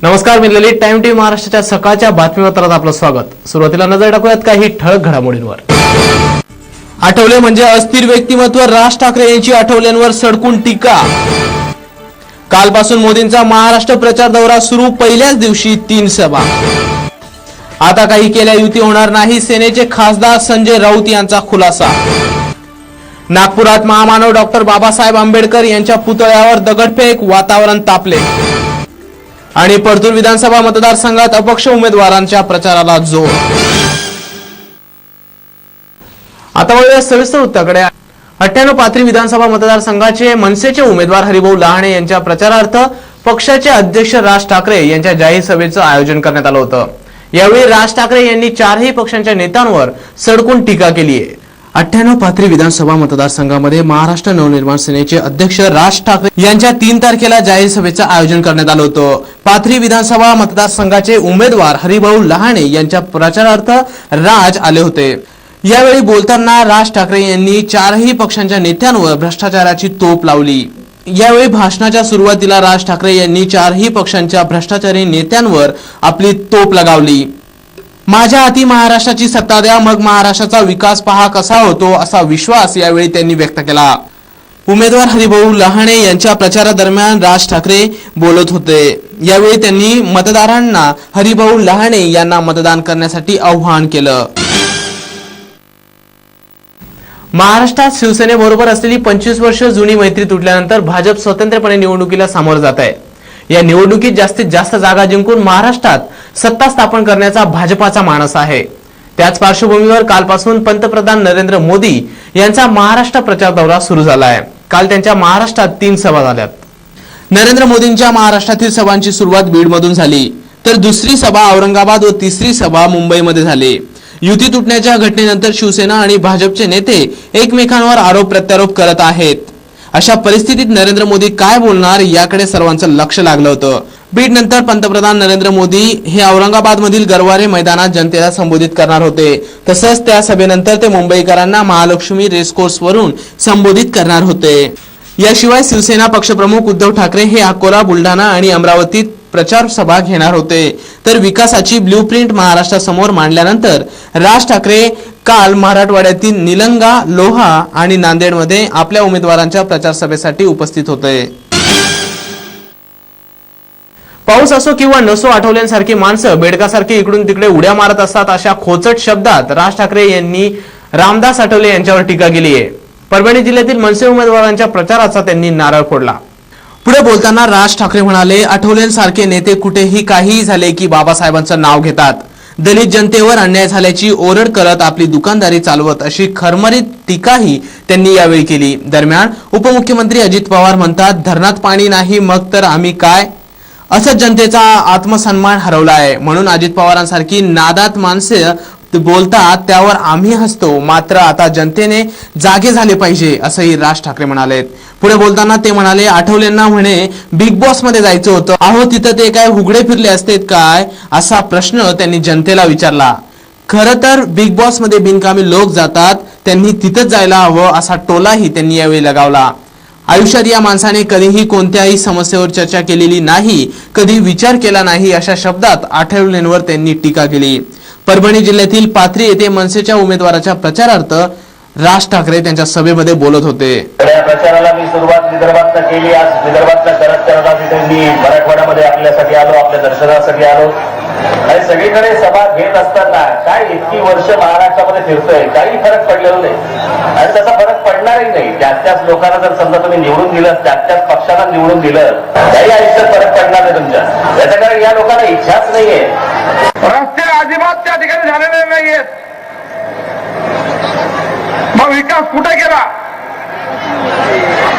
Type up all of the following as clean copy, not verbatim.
नमस्कार, मी ललित. Time TV महाराष्ट्राच्या सकाळच्या बातमीपत्रात आपलं स्वागत. सुरुवातीला नजर टाकूयात काही ठळक घडामोडींवर. आठवले म्हणजे अस्थिर व्यक्तिमत्व, राज ठाकरे यांची आठवल्यांवर सडकून टीका. कालपासून मोदींचा महाराष्ट्र प्रचार दौरा सुरू, पहिल्याच दिवशी 3 सभा. आता काही केल्या युती होणार नाही, सेनेचे खासदार संजय राऊत यांचा खुलासा. नागपुरात महामानव डॉक्टर बाबासाहेब आंबेडकर यांच्या पुतळ्यावर दगडफेक, वातावरण तापले. आणि परतूर विधानसभा मतदारसंघात अपक्ष उमेदवारांच्या प्रचाराला जोर. आता वळूया सविस्तर वृत्ताकडे. 98 पाथरी विधानसभा मतदारसंघाचे मनसेचे उमेदवार हरिभाऊ लहाणे यांच्या प्रचारार्थ पक्षाचे अध्यक्ष राज ठाकरे यांच्या जाहीर सभेचं आयोजन करण्यात आलं होतं. यावेळी राज ठाकरे यांनी 4ही पक्षांच्या नेत्यांवर सडकून टीका केली आहे. 98 पाथरी विधानसभा मतदारसंघामध्ये महाराष्ट्र नवनिर्माण सेनेचे अध्यक्ष राज ठाकरे यांच्या 3 तारखेला जाहीर सभेचं आयोजन करण्यात आलं होतं. पाथरी विधानसभा मतदारसंघाचे उमेदवार हरिभाऊ लहाणे यांच्या प्रचारार्थ राज आले होते. यावेळी बोलताना राज ठाकरे यांनी 4ही पक्षांच्या नेत्यांवर भ्रष्टाचाराची तोफ लावली. यावेळी भाषणाच्या सुरुवातीला राज ठाकरे यांनी 4ही पक्षांच्या भ्रष्टाचारी नेत्यांवर आपली तोफ लगावली. माझ्या हाती महाराष्ट्राची सत्ता द्या, मग महाराष्ट्राचा विकास पहा कसा होतो, असा विश्वास यावेळी त्यांनी व्यक्त केला. उमेदवार हरिभाऊ लहाणे यांच्या प्रचारादरम्यान राज ठाकरे बोलत होते. यावेळी त्यांनी मतदारांना हरिभाऊ लहाणे यांना मतदान करण्यासाठी आवाहन केलं. महाराष्ट्रात शिवसेनेबरोबर असलेली 25 वर्ष जुनी मैत्री तुटल्यानंतर भाजप स्वतंत्रपणे निवडणुकीला सामोरं जात आहे. या निवडणुकीत जास्तीत जास्त जागा जिंकून महाराष्ट्रात सत्ता स्थापन करण्याचा भाजपाचा मानस आहे. त्याच पार्श्वभूमीवर कालपासून पंतप्रधान नरेंद्र मोदी यांचा महाराष्ट्र प्रचार दौरा सुरू झाला आहे. काल त्यांच्या महाराष्ट्रात 3 सभा झाल्यात. नरेंद्र मोदींच्या महाराष्ट्रातील सभांची सुरुवात बीडमधून झाली, तर दुसरी सभा औरंगाबाद व तिसरी सभा मुंबईमध्ये झाली. युती तुटण्याच्या घटनेनंतर शिवसेना आणि भाजपचे नेते एकमेकांवर आरोप प्रत्यारोप करत आहेत. अशा परिस्थितीत नरेंद्र मोदी काय बोलणार याकडे सर्वांचं लक्ष लागलं होतं. बीड नंतर पंतप्रधान नरेंद्र मोदी हे औरंगाबाद मधील गरवारे मैदानात जनतेला संबोधित करणार होते. तसंच त्या सभेनंतर ते मुंबईकरांना महालक्ष्मी रेसकोर्स वरून संबोधित करणार होते. याशिवाय शिवसेना पक्षप्रमुख उद्धव ठाकरे हे अकोला, बुलढाणा आणि अमरावतीत प्रचार सभा घेणार होते. तर विकासाची ब्ल्यूप्रिंट महाराष्ट्रासमोर मांडल्यानंतर राज ठाकरे काल मराठवाड्यातील निलंगा, लोहा आणि नांदेडमध्ये आपल्या उमेदवारांच्या प्रचार सभेसाठी उपस्थित होते. पाऊस असो किंवा नसो, आठवल्यांसारखी माणसं बेडकासारखी इकडून तिकडे उड्या मारत असतात, अशा खोचट शब्दात राज ठाकरे यांनी रामदास आठवले यांच्यावर टीका केली आहे. परभणी जिल्ह्यातील मनसे उमेदवारांच्या प्रचाराचा त्यांनी नारळ फोडला. पुढे बोलताना राज ठाकरे म्हणाले, आठवल्यांसारखे नेते कुठेही काहीही झाले की बाबासाहेबांचं नाव घेतात. दलित जनतेवर अन्याय झाल्याची ओरड करत आपली दुकानदारी चालवत, अशी खरमरीत टीकाही त्यांनी यावेळी केली. दरम्यान उपमुख्यमंत्री अजित पवार म्हणतात, धरणात पाणी नाही मग तर आम्ही काय, असं जनतेचा आत्मसन्मान हरवला आहे. म्हणून अजित पवारांसारखी नादात माणसे बोलतात त्यावर आम्ही हसतो. मात्र आता जनतेने जागे झाले पाहिजे, असंही राज ठाकरे म्हणाले. पुढे बोलताना ते म्हणाले, आठवलेंना म्हणे बिग बॉस मध्ये जायचं होतं, अहो तिथं ते काय हुगडे फिरले असतेत काय, असा प्रश्न त्यांनी जनतेला विचारला. खरं तर बिग बॉस मध्ये बिनकामी लोक जातात, त्यांनी तिथंच जायला हवं, असा टोलाही त्यांनी यावेळी लगावला. आयुष्यात या माणसाने कधीही कोणत्याही समस्येवर चर्चा केलेली नाही, कधी विचार केला नाही, अशा शब्दात आठवलेंवर त्यांनी टीका केली. परभणी जिल्ह्यातील पाथरी येथे मनसेच्या उमेदवाराच्या प्रचारार्थ राज ठाकरे त्यांच्या सभेमध्ये बोलत होते. या प्रचाराला मी सुरुवात विदर्भात केली. आज विदर्भात करत मी मराठवाड्यामध्ये आपल्यासाठी आलो, आपल्या दर्शनासाठी आलो. आणि सगळीकडे सभा घेत असताना काय इतकी वर्ष महाराष्ट्रामध्ये फिरतोय, काही फरक पडलेला नाही आणि त्याचा फरक पडणारही नाही. त्याच लोकांना जर समजा तुम्ही निवडून दिलं, त्याच पक्षाला निवडून दिलं, काही आयुष्यात फरक पडणार नाही तुमच्या. याचं कारण या लोकांना इच्छाच नाहीये. रस्ते अजिबात त्या ठिकाणी झालेले नाहीयेत. मग विकास कुठे केला?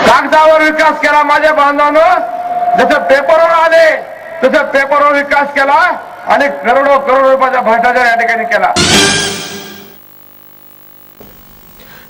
कागदावर विकास केला माझ्या बांधवांनो. जसं पेपरवर आले तसं पेपरवर विकास केला आणि करोडो रुपयाचा भ्रष्टाचार या ठिकाणी केला.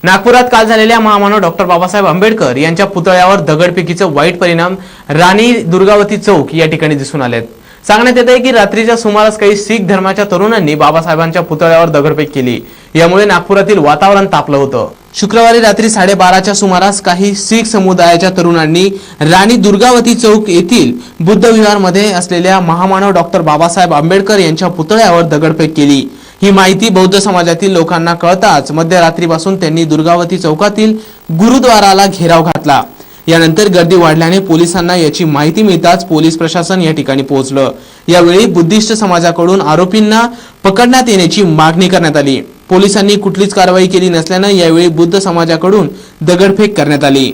नागपुरात काल झालेल्या महामानव डॉक्टर बाबासाहेब आंबेडकर यांच्या पुतळ्यावर दगडफेकीचे वाईट परिणाम राणी दुर्गावती चौक या ठिकाणी दिसून आलेत. सांगण्यात येत आहे की रात्रीच्या सुमारास काही शीख धर्माच्या तरुणांनी बाबासाहेबांच्या पुतळ्यावर दगडफेक केली। यामुळे नागपुरातील वातावरण तापलं होतं। शुक्रवारी रात्री 12:30च्या सुमारास काही शीख समुदायाच्या तरुणांनी राणी दुर्गावती चौक येथील बुद्ध विहारमध्ये असलेल्या महामानव डॉक्टर बाबासाहेब आंबेडकर यांच्या पुतळ्यावर दगडफेक केली। ही माहिती बौद्ध समाजातील लोकांना कळताच मध्यरात्रीपासून त्यांनी दुर्गावती चौकातील गुरुद्वाराला घेराव घातला। यानंतर गर्दी वाढल्याने पोलिसांना याची माहिती मिळताच पोलीस प्रशासन या ठिकाणी पोहोचलं। यावेळी बुद्धिस्ट समाजाकडून आरोपींना पकडण्यात येण्याची मागणी करण्यात आली। पोलिसांनी कुठलीच कारवाई केली नसल्याने यावेळी बुद्ध समाजाकडून दगडफेक करण्यात आली।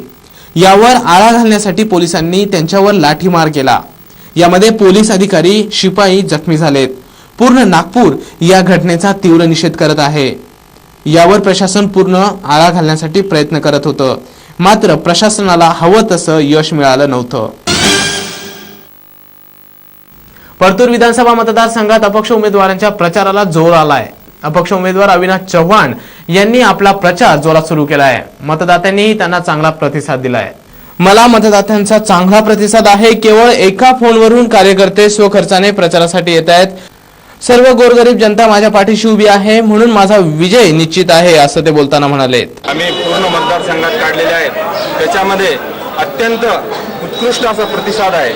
यावर आळा घालण्यासाठी पोलिसांनी त्यांच्यावर लाठीमार केला। यामध्ये पोलीस अधिकारी, शिपाई जखमी झालेत। पूर्ण नागपूर या घटनेचा तीव्र निषेध करत आहे। यावर प्रशासन पूर्ण आळा घालण्यासाठी प्रयत्न करत होतं, मात्र प्रशासनाला हवं तसं यश मिळालं नव्हतं। परतूर विधानसभा मतदारसंघात अपक्ष उमेदवारांच्या प्रचाराला जोर आलाय। अपक्ष उमेदवार अविनाश चव्हाण यांनी आपला प्रचार जोरात सुरू केला आहे। मतदात्यांनीही त्यांना चांगला प्रतिसाद दिलाय। मला मतदात्यांचा चांगला प्रतिसाद आहे। केवळ एका फोनवरून कार्यकर्ते स्वखर्चाने प्रचारासाठी येत आहेत। सर्व गोरगरीब जनता माझ्या पाठीशी उभी आहे, म्हणून माझा विजय निश्चित आहे, असं ते बोलताना म्हणाले। आम्ही पूर्ण मतदारसंघात काढलेले आहेत, त्याच्यामध्ये अत्यंत उत्कृष्ट असा प्रतिसाद आहे।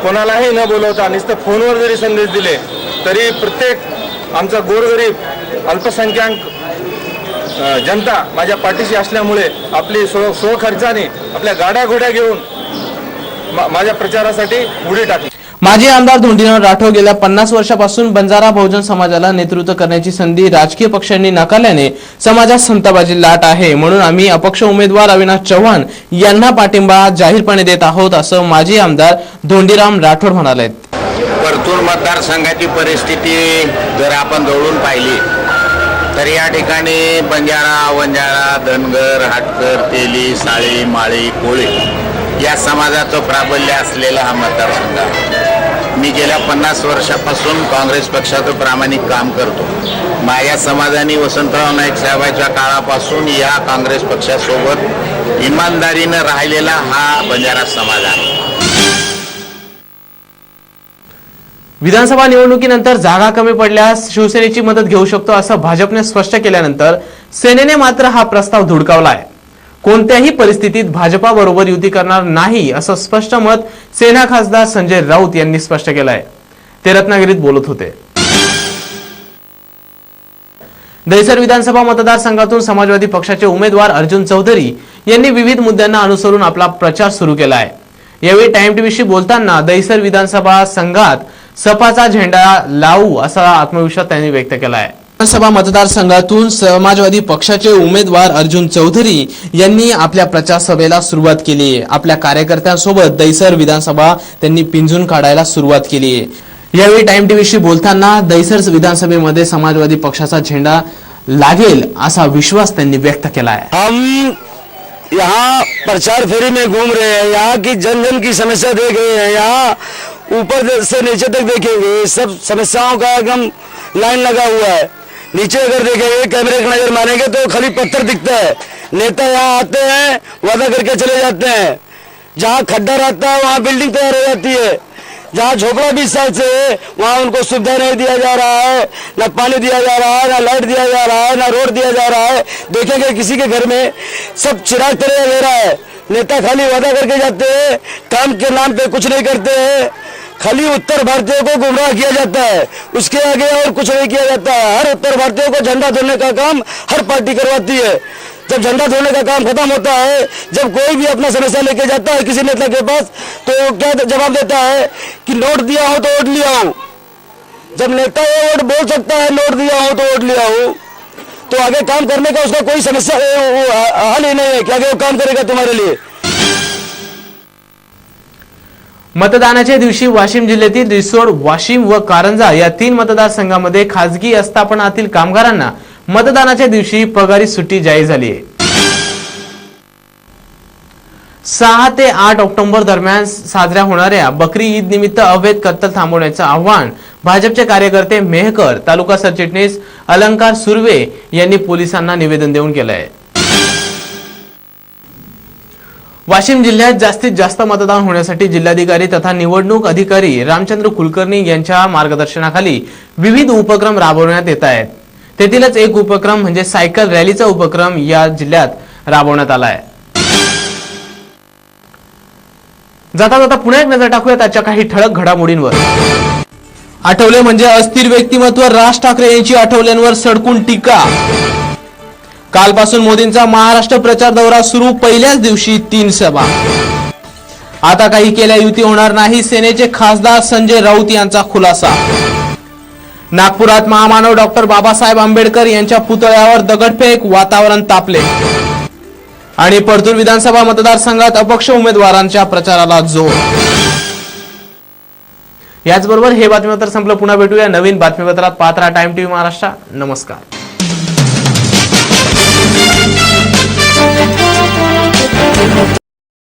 कोणालाही न बोलवता नुसतं फोनवर जरी संदेश दिले तरी प्रत्येक आमचा गोरगरीब अल्पसंख्याक जनता माझ्या पाठीशी असल्यामुळे आपली स्वखर्चाने आपल्या गाड्या घोड्या घेऊन माझ्या प्रचारासाठी उडी टाकली। माजी आमदार धोंडीराम राठोड गेल्या 50 वर्षापासून बंजारा बहुजन समाजाला नेतृत्व करण्याची संधी राजकीय पक्षांनी नाकारल्याने समाजात संतापाची लाट आहे, म्हणून आम्ही अपक्ष उमेदवार अविनाश चव्हाण यांना पाठिंबा जाहीरपणे देत आहोत, असं माजी आमदार धोंडीराम राठोड म्हणाले। परतूर मतदारसंघाची परिस्थिती जर आपण जवळून पाहिली तर या ठिकाणी बंजारा, धनगर, हाटकर, तेली, साळी, माळी, कोळी या समाजाचं प्राबल्य असलेला हा मतदारसंघ आहे। मी गेल्या 50 वर्षापासून काँग्रेस पक्षाचं प्रामाणिक काम करतो। माझ्या समाजाने वसंतराव नाईक साहेबांच्या काळापासून या काँग्रेस पक्षासोबत इमानदारीनं राहिलेला हा बंजारा समाज आहे। विधानसभा निवडणुकीनंतर जागा कमी पडल्यास शिवसेनेची मदत घेऊ शकतो, असं भाजपने स्पष्ट केल्यानंतर सेनेने मात्र हा प्रस्ताव धुडकावलाय। कोणत्याही परिस्थितीत भाजपाबरोबर युती करणार नाही, असं स्पष्ट मत सेना खासदार संजय राऊत यांनी स्पष्ट केलंय। ते रत्नागिरीत बोलत होते। दहिसर विधानसभा मतदारसंघातून समाजवादी पक्षाचे उमेदवार अर्जुन चौधरी यांनी विविध मुद्द्यांना अनुसरून आपला प्रचार सुरू केला आहे। यावेळी टाइम टीव्हीशी बोलताना दहिसर विधानसभा संघात सपाचा झेंडा लावू असा आत्मविश्वास त्यांनी व्यक्त केला आहे। विधानसभा मतदारसंघातून समाजवादी पक्षाचे उमेदवार अर्जुन चौधरी यांनी आपल्या प्रचार सभेला सुरुवात केली आहे। आपल्या कार्यकर्त्यांसोबत दहिसर विधानसभा त्यांनी पिंजून काढायला सुरुवात केली आहे। यावेळी टाइम टीव्हीशी बोलताना दहिसर विधानसभेमध्ये समाजवादी पक्षाचा झेंडा लागेल असा विश्वास त्यांनी व्यक्त केला आहे। हम यहाँ प्रचार फेरी में घूम रहे हैं, यहाँ की जन जन की समस्या देख रहे हैं, यहाँ ऊपर से नीचे तक देखेंगे, सब समस्याओं का एकदम लाइन लगा हुआ है। नीचे अगर देखेंगे, कैमरे की नजर मारेंगे तो खाली पत्थर दिखता है। नेता यहाँ आते हैं, वादा करके चले जाते हैं। जहाँ खड्डा रहता है वहाँ बिल्डिंग तैयार हो जाती है। जहाँ झोपड़ा 20 साल से है वहाँ उनको सुविधा नहीं दिया जा रहा है, ना पानी दिया जा रहा है, ना लाइट दिया जा रहा है, ना रोड दिया जा रहा है। देखेंगे किसी के घर में सब चिराग तरह दे रहा है। नेता खाली वादा करके जाते हैं, काम के नाम पे कुछ नहीं करते हैं। खाली उत्तर भारतीयों को गुमराह किया जाता है, उसके आगे और कुछ नहीं किया जाता है। हर उत्तर भारतीयों को झंडा धोने का काम हर पार्टी करवाती है। जब झंडा धोने का काम खत्म होता है, जब कोई भी अपना समस्या लेके जाता है किसी नेता के पास, तो क्या जवाब देता है कि नोट दिया हो तो वोट लिया हो। जब नेता ये वोट बोल सकता है नोट दिया हो तो वोट लिया हो, तो आगे काम करने का उसका कोई समस्या हल ही नहीं है कि आगे वो काम करेगा तुम्हारे लिए। मतदानाच्या दिवशी वाशिम जिल्ह्यातील रिसोड, वाशिम व कारंजा या 3 मतदारसंघांमध्ये खासगी आस्थापनातील कामगारांना मतदानाच्या दिवशी पगारी सुट्टी जाहीर झाली आहे। 6 ते 8 ऑक्टोबर दरम्यान साजऱ्या होणाऱ्या बकरी ईद निमित्त अवैध कत्तल थांबवण्याचं आवाहन भाजपचे कार्यकर्ते मेहकर, तालुका सरचिटणीस अलंकार सुर्वे यांनी पोलिसांना निवेदन देऊन केलं आहे। वाशिम जिल्ह्यात जास्तीत जास्त मतदान होण्यासाठी जिल्हाधिकारी तथा निवडणूक अधिकारी रामचंद्र कुलकर्णी यांच्या मार्गदर्शनाखाली विविध उपक्रम राबवण्यात येत आहेत. तेथीलच एक उपक्रम म्हणजे सायकल रॅलीचा उपक्रम या जिल्ह्यात राबवण्यात आला आहे. जाता जाता पुन्हा एक नजर टाकूयात आजच्या काही ठळक घडामोडींवर. आठवले म्हणजे अस्थिर व्यक्तिमत्व, राज ठाकरे यांची आठवल्यांवर सडकून टीका. कालपासून मोदींचा महाराष्ट्र प्रचार दौरा सुरू, पहिल्याच दिवशी 3 सभा. आता काही केल्या युती होणार नाही, सेनेचे खासदार संजय राऊत यांचा खुलासा. नागपुरात महामानव डॉक्टर बाबासाहेब आंबेडकर यांच्या पुतळ्यावर दगडफेक, वातावरण तापले. आणि परतूर विधानसभा मतदारसंघात अपक्ष उमेदवारांच्या प्रचाराला जोर. याचबरोबर हे बातमीपत्र संपलं. पुन्हा भेटूया नवीन बातमीपत्रात. पाहत राहा टाइम टीव्ही महाराष्ट्र. नमस्कार.